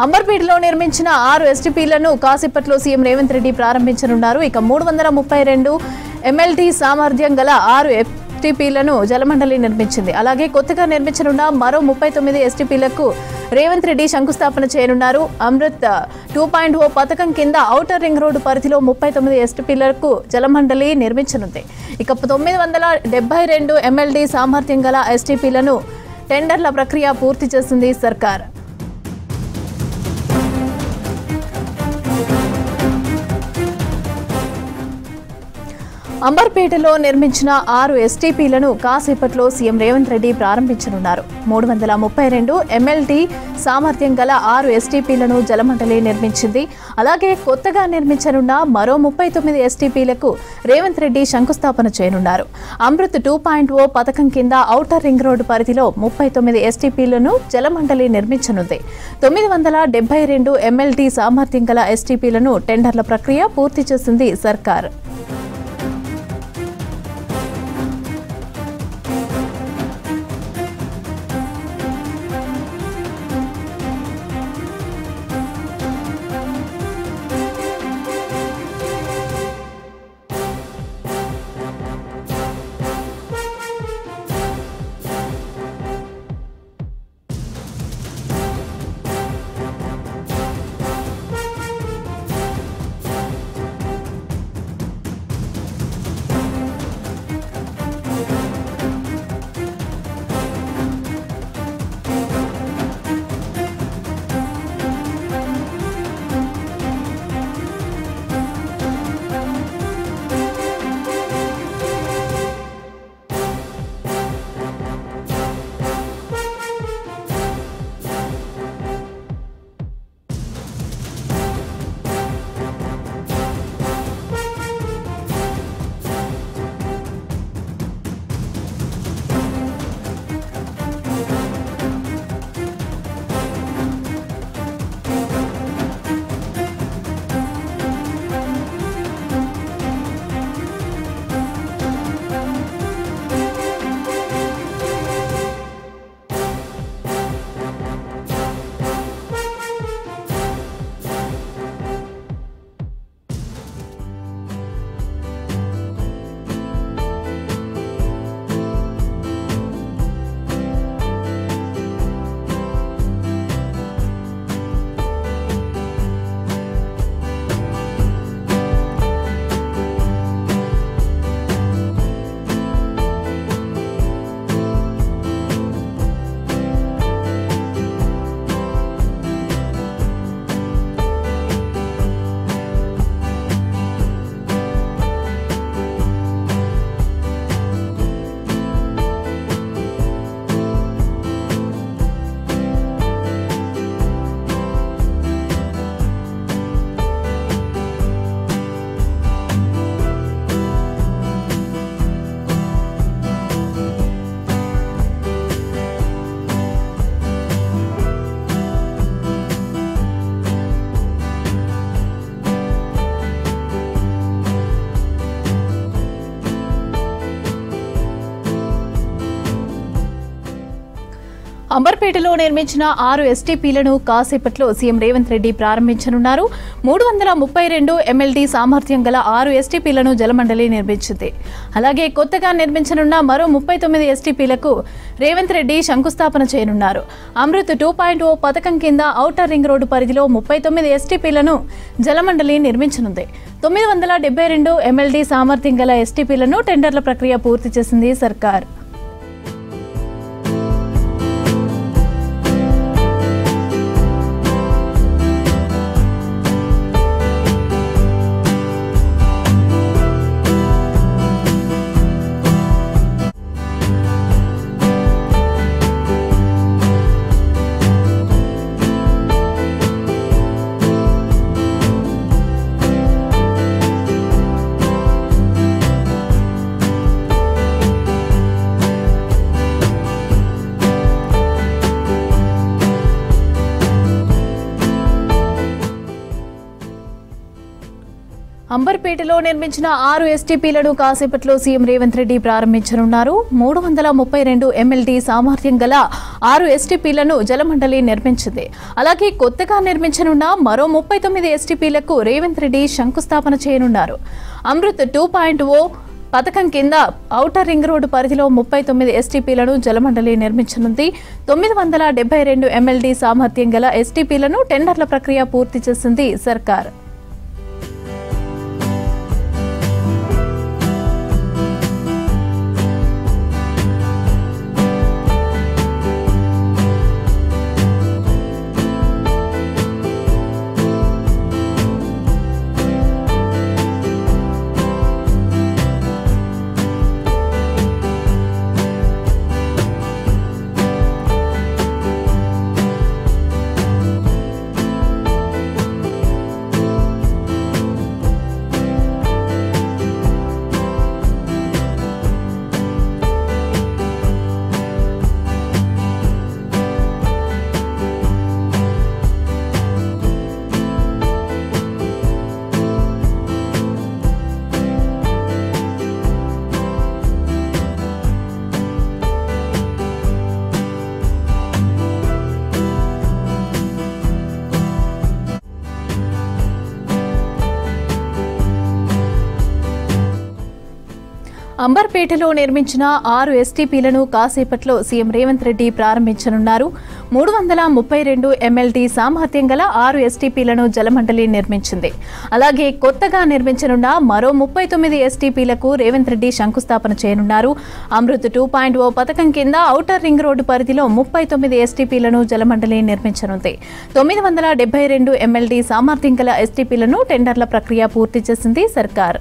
అంబర్పేటలో నిర్మించిన 6 ఎస్టీపీలను కాసేపట్లో సీఎం రేవంత్ రెడ్డి ప్రారంభించనున్నారు. ఇక 332 ఎంఎల్టీ సామర్థ్యం గల 6 ఎస్టీపీలను జలమండలి నిర్మించింది. అలాగే కొత్తగా నిర్మించనున్న మరో 39 ఎస్టీపీలకు రేవంత్ రెడ్డి శంకుస్థాపన చేయనున్నారు. అమృత్ 2.0 పథకం కింద ఔటర్ రింగ్ రోడ్డు పరిధిలో 39 ఎస్టీపీలకు జలమండలి నిర్మించనుంది. ఇక 972 ఎంఎల్డీ సామర్థ్యం గల ఎస్టీపీలను టెండర్ల ప్రక్రియ పూర్తి చేసింది సర్కార్. అంబర్పేటలో నిర్మించిన 6 ఎస్టీపీలను కాసేపట్లో సీఎం రేవంత్ రెడ్డి ప్రారంభించనున్నారు. 332 ఎంఎల్టీ సామర్థ్యం గల 6 ఎస్టీపీలను జలమండలి నిర్మించింది. అలాగే కొత్తగా నిర్మించనున్న మరో 39 ఎస్టీపీలకు రేవంత్ రెడ్డి శంకుస్థాపన చేయనున్నారు. అమృత్ 2.0 పథకం కింద ఔటర్ రింగ్ రోడ్డు పరిధిలో 39 ఎస్టీపీలను జలమండలి నిర్మించనుంది. 972 ఎంఎల్టీ సామర్థ్యం గల ఎస్టీపీలను టెండర్ల ప్రక్రియ పూర్తి చేసింది సర్కార్. అంబర్పేటలో నిర్మించిన 6 ఎస్టీపీలను కాసేపట్లో సీఎం రేవంత్ రెడ్డి ప్రారంభించనున్నారు. 332 ఎంఎల్డీ సామర్థ్యం గల 6 ఎస్టీపీలను జలమండలి నిర్మించింది. అలాగే కొత్తగా నిర్మించనున్న మరో 39 ఎస్టీపీలకు రేవంత్ రెడ్డి శంకుస్థాపన చేయనున్నారు. అమృత్ 2.0 పథకం కింద ఔటర్ రింగ్ రోడ్డు పరిధిలో 39 ఎస్టీపీలను జలమండలి నిర్మించనుంది. 972 ఎంఎల్డీ సామర్థ్యం గల ఎస్టీపీలను టెండర్ల ప్రక్రియ పూర్తి చేసింది సర్కార్. అంబర్పేటలో నిర్మించిన 6 ఎస్టీపీలను కాసేపట్లో సీఎం రేవంత్ రెడ్డి ప్రారంభించనున్నారు. 332 ఎంఎల్డీ సామర్థ్యం గల 6 ఎస్టీపీలను జలమండలి నిర్మించింది. అలాగే కొత్తగా నిర్మించనున్న మరో 39 ఎస్టీపీలకు రేవంత్ రెడ్డి శంకుస్థాపన చేయనున్నారు. అమృత్ 2.0 పథకం కింద ఔటర్ రింగ్ రోడ్డు పరిధిలో 39 ఎస్టీపీలను జలమండలి నిర్మించనుంది. 972 ఎంఎల్డీ సామర్థ్యం గల ఎస్టీపీలను టెండర్ల ప్రక్రియ పూర్తి చేసింది సర్కార్. అంబర్పేటలో నిర్మించిన 6 ఎస్టీపీలను కాసేపట్లో సీఎం రేవంత్ రెడ్డి ప్రారంభించనున్నారు. 332 ఎంఎల్డీ సామర్థ్యం గల 6 ఎస్టీపీలను జలమండలి నిర్మించింది. అలాగే కొత్తగా నిర్మించనున్న మరో 39 ఎస్టీపీలకు రేవంత్ రెడ్డి శంకుస్థాపన చేయనున్నారు. అమృత్ 2.0 పథకం కింద ఔటర్ రింగ్ రోడ్డు పరిధిలో 39 ఎస్టీపీలను జలమండలి నిర్మించనుంది. 972 ఎంఎల్డీ సామర్థ్యం గల ఎస్టీపీలను టెండర్ల ప్రక్రియ పూర్తి చేసింది సర్కార్.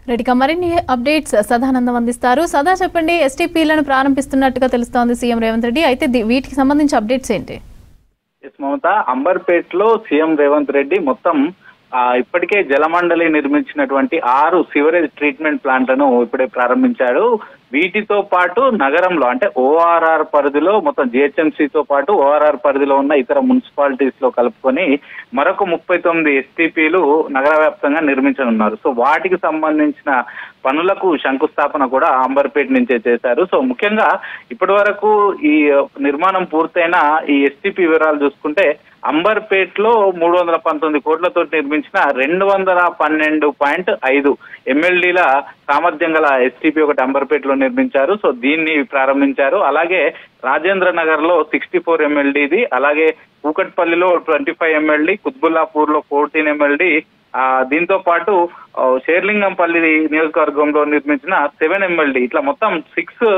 రెడ్డిగా మరిన్ని అప్డేట్స్ సదానందం అందిస్తారు. సదా చెప్పండి, ఎస్టీపీలను ప్రారంభిస్తున్నట్టుగా తెలుస్తోంది సీఎం రేవంత్ రెడ్డి. అయితే వీటికి సంబంధించి అప్డేట్స్ ఏంటి? మమత, అంబర్పేటలో సీఎం రేవంత్ రెడ్డి మొత్తం ఇప్పటికే జలమండలి నిర్మించినటువంటి 6 సివరేజ్ ట్రీట్మెంట్ ప్లాంట్లను ఇప్పుడే ప్రారంభించాడు. వీటితో పాటు నగరంలో అంటే ఓఆర్ఆర్ పరిధిలో మొత్తం జిహెచ్ఎంసీతో పాటు ఓఆర్ఆర్ పరిధిలో ఉన్న ఇతర మున్సిపాలిటీస్ లో కలుపుకొని మరొక 39 ఎస్టీపీలు నగర వ్యాప్తంగా నిర్మించనున్నారు. సో వాటికి సంబంధించిన పనులకు శంకుస్థాపన కూడా అంబర్పేట నుంచే చేశారు. సో ముఖ్యంగా ఇప్పటి వరకు ఈ నిర్మాణం పూర్తయిన ఈ ఎస్టీపీ వివరాలు చూసుకుంటే అంబర్పేటలో 319 కోట్లతో నిర్మించిన 212.5 ఎంఎల్డీల సామర్థ్యం గల ఎస్టీపీ ఒకటి అంబర్పేటలో నిర్మించారు. సో దీన్ని ప్రారంభించారు. అలాగే రాజేంద్ర నగర్ లో 64 ఎంఎల్డీది, అలాగే కూకట్పల్లిలో 25 ఎంఎల్డీ, కుత్బుల్లాపూర్ లో 14 ఎంఎల్డీ, దీంతో పాటు షేర్లింగంపల్లి నియోజకవర్గంలో నిర్మించిన 7 MLD ఇట్లా మొత్తం 6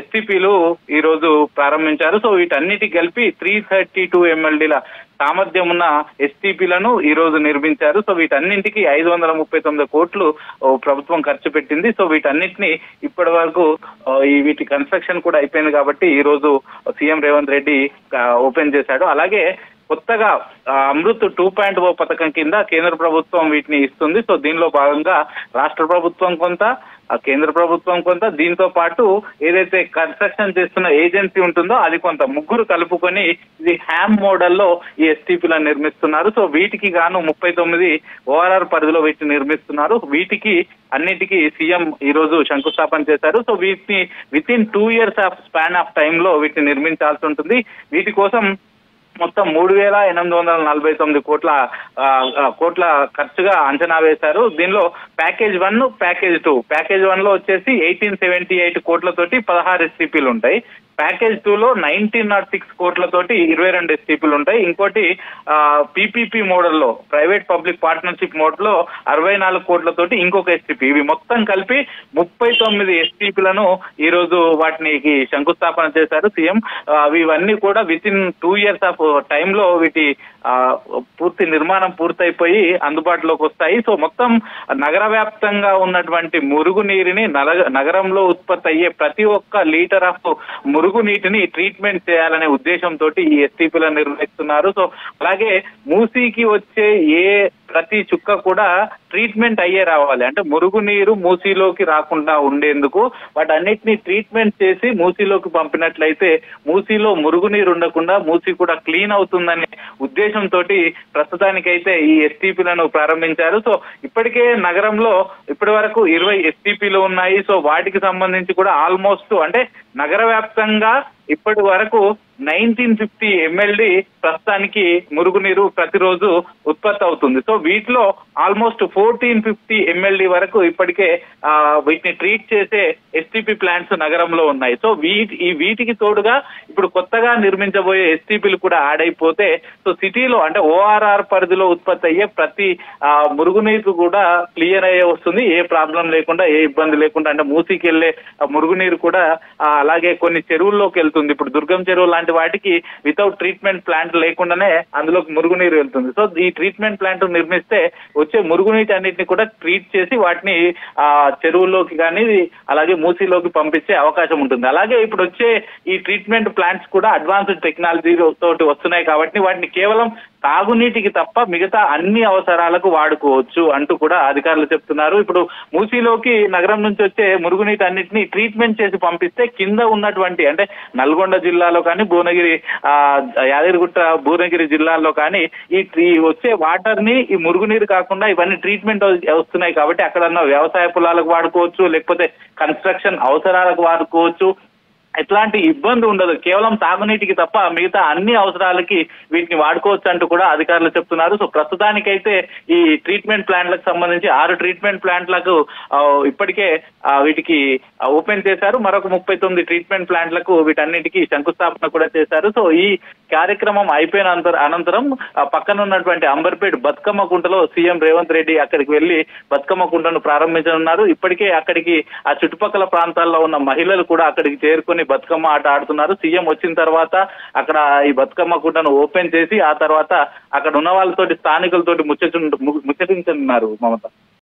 STPలు ఈ రోజు ప్రారంభించారు. సో వీటన్నిటి కలిపి 332 MLDల సామర్థ్యం ఉన్న STPలను ఈ రోజు నిర్మించారు. సో వీటన్నింటికి 539 కోట్లు ప్రభుత్వం ఖర్చు పెట్టింది. సో వీటన్నిటిని ఇప్పటి వరకు వీటి కన్స్ట్రక్షన్ కూడా అయిపోయింది కాబట్టి ఈ రోజు సీఎం రేవంత్ రెడ్డి ఓపెన్ చేశాడు. అలాగే కొత్తగా అమృత్ 2.0 పథకం కింద కేంద్ర ప్రభుత్వం వీటిని ఇస్తుంది. సో దీనిలో భాగంగా రాష్ట్ర ప్రభుత్వం కొంత, కేంద్ర ప్రభుత్వం కొంత, దీంతో పాటు ఏదైతే కన్స్ట్రక్షన్ చేస్తున్న ఏజెన్సీ ఉంటుందో అది కొంత, ముగ్గురు కలుపుకొని ఇది హ్యామ్ మోడల్లో ఈ STPలను నిర్మిస్తున్నారు. సో వీటికి గాను 39 ORR పరిధిలో వీటిని నిర్మిస్తున్నారు. వీటికి అన్నిటికీ సీఎం ఈ రోజు శంకుస్థాపన చేశారు. సో వీటిని within 2 years of span of time లో వీటిని నిర్మించాల్సి ఉంటుంది. వీటి కోసం మొత్తం 3,849 కోట్ల ఖర్చుగా అంచనా వేశారు. దీనిలో ప్యాకేజ్ 1, ప్యాకేజ్ 2. ప్యాకేజ్ 1 లో వచ్చేసి 1878 కోట్లతోటి 16 STPలు ఉంటాయి. ప్యాకేజ్ 2లో 1906 కోట్లతోటి 22 STPలు ఉంటాయి. ఇంకోటి PPP మోడల్లో, ప్రైవేట్ పబ్లిక్ పార్ట్నర్షిప్ మోడల్లో 64 కోట్లతోటి ఇంకొక STP. ఇవి మొత్తం కలిపి 39 STPలను ఈ రోజు వాటికి శంకుస్థాపన చేశారు సీఎం. ఇవన్నీ కూడా వితిన్ 2 years ఆఫ్ టైమ్ లో వీటి పూర్తి నిర్మాణం పూర్తయిపోయి అందుబాటులోకి వస్తాయి. సో మొత్తం నగర వ్యాప్తంగా ఉన్నటువంటి మురుగునీరుని నగరంలో ఉత్పత్తి అయ్యే ప్రతి ఒక్క లీటర్ ఆఫ్ మురుగునీటిని ట్రీట్మెంట్ చేయాలనే ఉద్దేశంతో ఈ STPలను నిర్వహిస్తున్నారు. సో అలాగే మూసీకి వచ్చే ప్రతి చుక్క కూడా ట్రీట్మెంట్ అయ్యే రావాలి. అంటే మురుగునీరు మూసీలోకి రాకుండా ఉండేందుకు వాటన్నిటిని ట్రీట్మెంట్ చేసి మూసీలోకి పంపినట్లయితే మూసీలో మురుగునీరు ఉండకుండా మూసీ కూడా క్లీన్ అవుతుందనే ఉద్దేశంతో ప్రస్తుతానికైతే ఈ STPలను ప్రారంభించారు. సో ఇప్పటికే నగరంలో ఇప్పటి వరకు 20 STPలు ఉన్నాయి. సో వాటికి సంబంధించి కూడా ఆల్మోస్ట్ అంటే నగర వ్యాప్తంగా ఇప్పటి వరకు 1950 MLD ప్రస్తుతానికి మురుగునీరు ప్రతిరోజు ఉత్పత్తి అవుతుంది. సో వీటిలో ఆల్మోస్ట్ 1450 MLD వరకు ఇప్పటికే వీటిని ట్రీట్ చేసే STP ప్లాంట్స్ నగరంలో ఉన్నాయి. సో వీటికి తోడుగా ఇప్పుడు కొత్తగా నిర్మించబోయే STPలు కూడా యాడ్ అయిపోతే సో సిటీలో అంటే ORR పరిధిలో ఉత్పత్తి అయ్యే ప్రతి మురుగునీరు కూడా క్లియర్ అయ్యే వస్తుంది. ఏ ప్రాబ్లం లేకుండా, ఏ ఇబ్బంది లేకుండా. అంటే మూసీకి వెళ్లే మురుగునీరు కూడా అలాగే కొన్ని చెరువుల్లోకి వెళ్తుంది. ఇప్పుడు దుర్గం చెరువు లాంటి వాటికి వితౌట్ ట్రీట్మెంట్ ప్లాంట్ లేకుండానే అందులోకి మురుగునీరు వెళ్తుంది. సో ఈ ట్రీట్మెంట్ ప్లాంట్ నిర్మిస్తే వచ్చే మురుగునీటి అన్నింటినీ కూడా ట్రీట్ చేసి వాటిని చెరువుల్లోకి కానీ అలాగే మూసీలోకి పంపించే అవకాశం ఉంటుంది. అలాగే ఇప్పుడు వచ్చే ఈ ట్రీట్మెంట్ ప్లాంట్స్ కూడా అడ్వాన్స్డ్ టెక్నాలజీ తోటి వస్తున్నాయి కాబట్టి వాటిని కేవలం తాగునీటికి తప్ప మిగతా అన్ని అవసరాలకు వాడుకోవచ్చు అంటూ కూడా అధికారులు చెప్తున్నారు. ఇప్పుడు మూసీలోకి నగరం నుంచి వచ్చే మురుగునీటి అన్నింటినీ ట్రీట్మెంట్ చేసి పంపిస్తే కింద ఉన్నటువంటి అంటే నల్గొండ జిల్లాలో కానీ యాదగిరిగుట్ట భువనగిరి జిల్లాల్లో కానీ ఈ వచ్చే వాటర్ ని ఈ మురుగునీరు కాకుండా ఇవన్నీ ట్రీట్మెంట్ వస్తున్నాయి కాబట్టి అక్కడ ఉన్న వ్యవసాయ పొలాలకు వాడుకోవచ్చు, లేకపోతే కన్స్ట్రక్షన్ అవసరాలకు వాడుకోవచ్చు. ఎట్లాంటి ఇబ్బంది ఉండదు. కేవలం తాగునీటికి తప్ప మిగతా అన్ని అవసరాలకి వీటిని వాడుకోవచ్చు అంటూ కూడా అధికారులు చెప్తున్నారు. సో ప్రస్తుతానికైతే ఈ ట్రీట్మెంట్ ప్లాంట్లకు సంబంధించి 6 ట్రీట్మెంట్ ప్లాంట్లకు ఇప్పటికే వీటికి ఓపెన్ చేశారు. మరొక 39 ట్రీట్మెంట్ ప్లాంట్లకు వీటన్నిటికీ శంకుస్థాపన కూడా చేశారు. సో ఈ కార్యక్రమం అయిపోయిన అనంతరం పక్కన ఉన్నటువంటి అంబర్పేట్ బతుకమ్మ కుంటలో సీఎం రేవంత్ రెడ్డి అక్కడికి వెళ్లి బతుకమ్మ కుంటను ప్రారంభించనున్నారు. ఇప్పటికే అక్కడికి ఆ చుట్టుపక్కల ప్రాంతాల్లో ఉన్న మహిళలు కూడా అక్కడికి చేరుకొని బతుకమ్మ ఆట ఆడుతున్నారు. సీఎం వచ్చిన తర్వాత అక్కడ ఈ బతుకమ్మ కుంటను ఓపెన్ చేసి ఆ తర్వాత అక్కడ ఉన్న వాళ్ళతోటి స్థానికులతోటి ముచ్చటించనున్నారు మమత.